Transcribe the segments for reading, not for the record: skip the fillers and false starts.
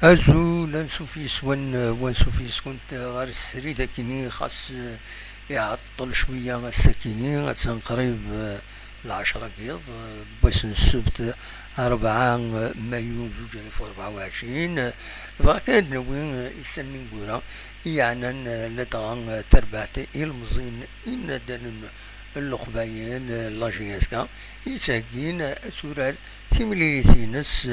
ازو لنشوف ونشوف كنت غير السري داكني خاص يعطل شوية الساكنين تنقريب العشرة بيض باش السبت 4 مايو 2024 فكان نوين يسمين قورا يعني لدغا تربعتي المزين إن دان اللقبايين لاجياسكا يساقين سورال تيمليليتينس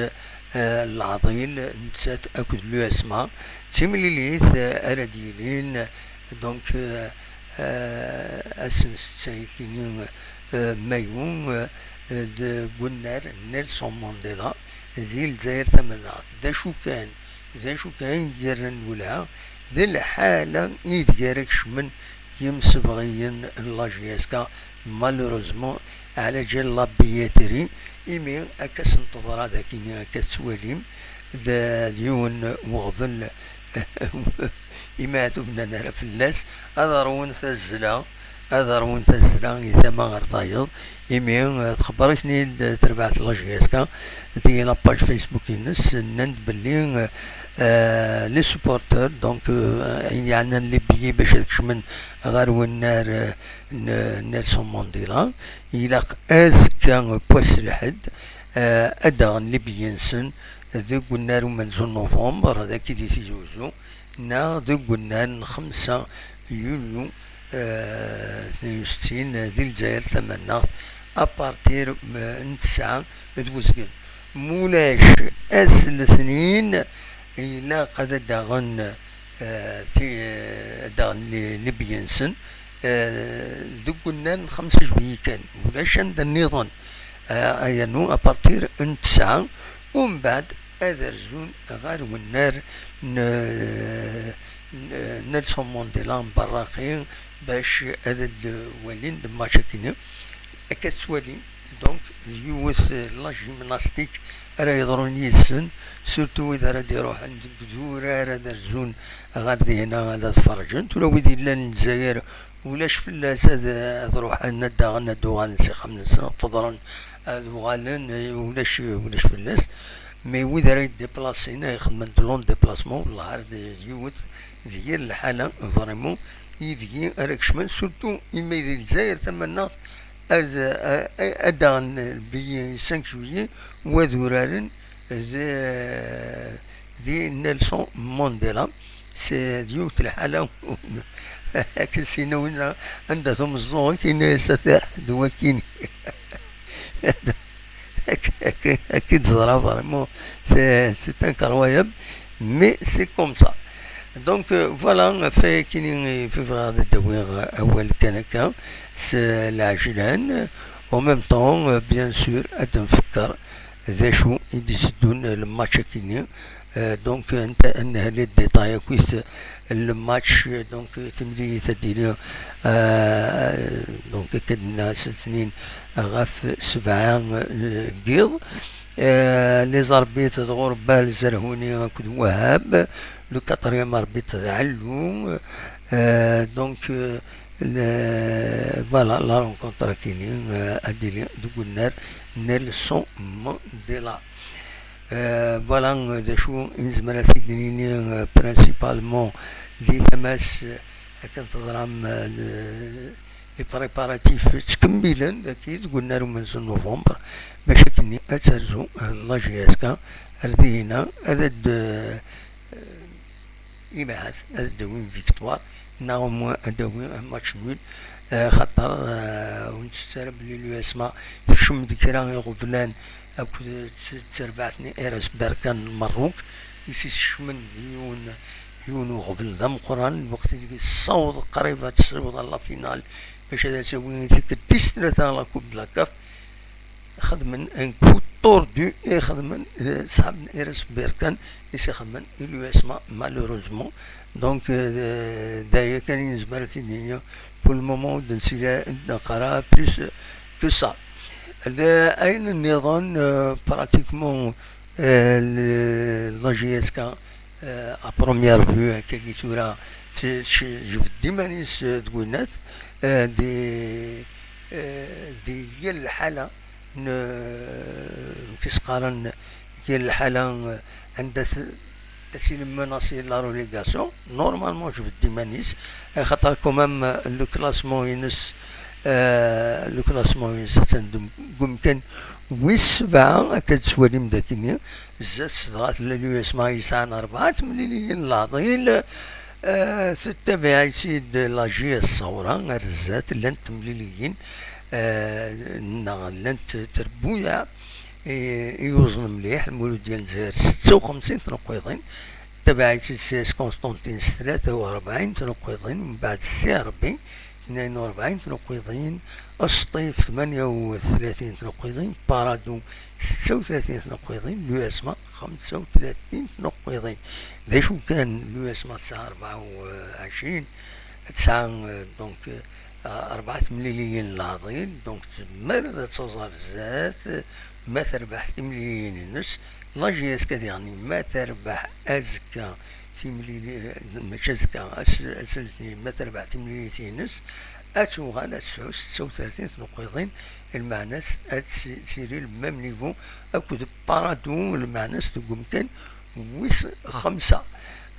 العضيل نتسات أكد لو اسمها تيمليليت أراديلين دونك اسمس تسايكين مايون د قنار نيلسون مانديلا ذي الجزائر تمنعت ذا شو كان يرن ولا ذي الحالة يتجاركش من يمسبغيين لاجياسكا مالوروزمون على جال لابياتري إيمي أكاس انتظر ذاكيني أكاس تواليم ذا ديون وغضل إما تبنى نهر فلاس هذا رون تزلا إذا ما غرطايض إيمي تخبرتني تربعت لاجياسكا دي لاباج فيسبوك ينس نند بلي لي سوبورتور دونك يعني اللي بيي باش من غير والنار نيلسون مانديلا يلاق أذكى بوس الحد أدا اللي بينسن ذو قلنا منزول نوفمبر هذا كي تيجوزو نا ذو قلنا 5 يوليو 62 ذي الجزائر ثمنا أبارتير من 9 دوزكن مولاش أسل 2 إلا قد داغن داغن لبينسن ذو قلنا 5 جوية كان ولاش عند النظام أيانو أبارتير من 9 ومن بعد أذرزون غير والنار نيلسون مانديلا براقين باش هذا الوالين ماشاكينه أكتوالي دونك يوث لا جيمناستيك راه يضرون يسن سورتو إذا راه يروح عند الجذور راه درزون غادي هنا هذا تفرجن ولا ويدي لا الجزائر ولاش فلاس هذا تروح ندى غندو غنسي 5 فضرا الوغالن ولاش فلاس مي وإذا راه ديبلاسينا يخدم دلون ديبلاسمون والله عارف يوث ديال الحالة فريمون يدي راك شمال سورتو إما يدي الجزائر تمنا أدان بي 5 جويي وذورارن دي نيلسون مانديلا سي ديوت الحالة كسينا وين عندهم الزون كاين ستاح دواكيني أكيد ضرا فريمون سي ان كروياب مي سي كوم سا دونك فوالا في كاينين في غادي الدوير اول كان العجلان و ميم طون بيان سور تنفكر ذا شو يديسدون الماتش كاينين دونك انت انها لي ديتاي كويس الماتش دونك تمدي تدير دونك كدنا 2 غاف 7 قيض لي زاربيت غربة الزرهوني كد وهاب لو كاتريام اربيت علو دونك فوالا لا رونكونتر كاينين اديلي دوك النار نيلسون مانديلا فوالا دا شو نزمر تيديني برينسيبالمون لي تماس كنتظرام لي بريباراتيف تكميلا اكيد قلنا لهم من نوفمبر باش كني اترزو لاجياسكا ردينا هذا إبعاث هذا دوين فيكتوار ناهم دوين ماتش نول خاطر ونتسرب لي لو اسما تشم ذكرى غفلان أكو تربعتني إيرس بركان مروك يسيس شمن يون وغفل ذم قران الوقت ديك الصوت قريبة تصوت على فينال باش هذا تسوي ديك التيسترا تاع لا كوب لا كاف خدمن ان كو طوردو خدمن صاحب إيرس بركان يخدمن لو اسما مالوروزمون دونك دايا كان ينزبرتي الدنيا pour le moment نسيلا نقرا بلوس كو سا أين النظام براتيكمون لا جي اس كا ا بروميير فيو هكا كي تورا شوف ديما نيس تقولنات دي ديال الحالة كيسقارن ديال الحالة عندها سي مناسي لا روليغاسيون نورمالمون جو ديما نيس خاطر كومام لو كلاسمون ينس لو كلاسمون ينس تندم يمكن ويس سبعة كتسوالي مداكيني زاد صدغات اليو اس ما يسعان 4 مليون لاضيل تتبعي لا جي الصورة رزات لان تمليليين لان تربويا يوزن مليح المولود ديال الجزائر 56 تنقيضين تبعت السياس كونستانتين 43 تنقيضين من بعد السي 40 42 تنقيضين السطيف 38 تنقيضين بارادو 36 تنقيضين لو اسما 35 تنقيضين شو كان لو اسما 24 9 دونك 4 مليون لاضين دونك تمر تصغر زات ما تربح 8 مليون ونص لا جي اس كذا يعني ما تربح ازكى 8 مليون ماشي ازكى اسلتني ما تربح 8 مليون ونص اتوغال 36 نقيضين المعناس تسيري المام نيفو اكود بارادو المعناس تقوم كان ويس 5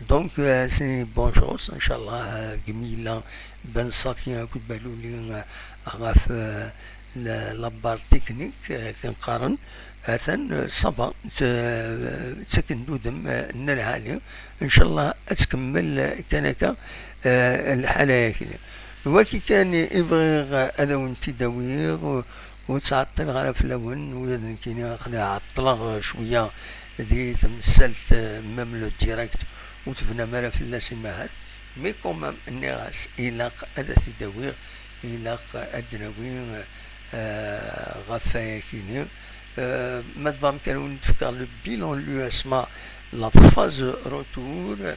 دونك سي بون شوز ان شاء الله جميله بن صافيه كنت بالولي غاف لابار تكنيك كنقارن هاتن صبا تسكن دودم العالي ان شاء الله اتكمل كانك الحاله كذا وكي كان يبغي انا وانت داوير وتعطل على فلون ويا كاين خليها عطلة شويه دي تمثلت مملو ديريكت وتفنى مالا في اللاسماهات مي كومام الناس إلاق أدى تداوير إلاق أدناوي غفايا كيني مادام كانوا نتفكر لو بيلون لو اسما لا فاز روتور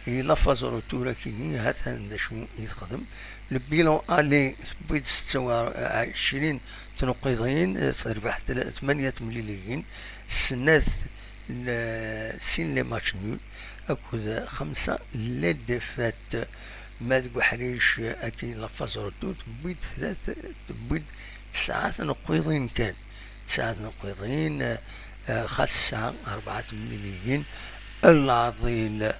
هي لا فاز روتور كيني هذا شو يخدم لو بيلون الي بيد 26 تنقيضين تربح 8 مليون سنات سين لي ماتش نول أكود 5 لا دفات ما تقول حريش أكيد لفاز ردود بيد 9 نقيضين كان 9 نقيضين خاصة 4 مليون العظيل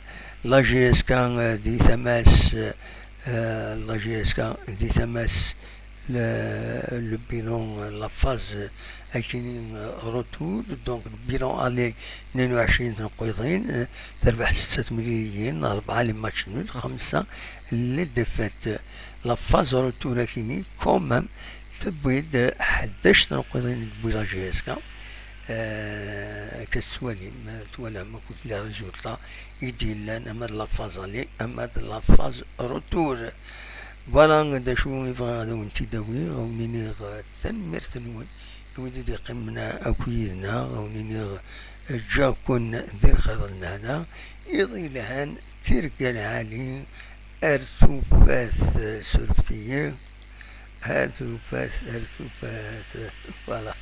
لا جي اس كان دي ثماس لا جي اس كان دي ثماس le bilan la phase أكيد روتور دونك البيلون الي 22 نقيضين تربح 6 مليون 4 لي ماتش نول 5 لي ديفيت لا فاز روتور كيني كومام تبيد 11 نقيضين بلا جي اس كا كسوالي ما تولا ما كنت لي ريزولتا يدير اما لا فاز الي اما لا فاز روتور فوالا دا شو يبغى هذا ونتي داوي غونيني تنمر تنون ويدي قمنا أكويدنا غونيني جاكون دير خيرنا هنا يضي لهان تركا العالي أرثوفات سلفتية أرثوفات فوالا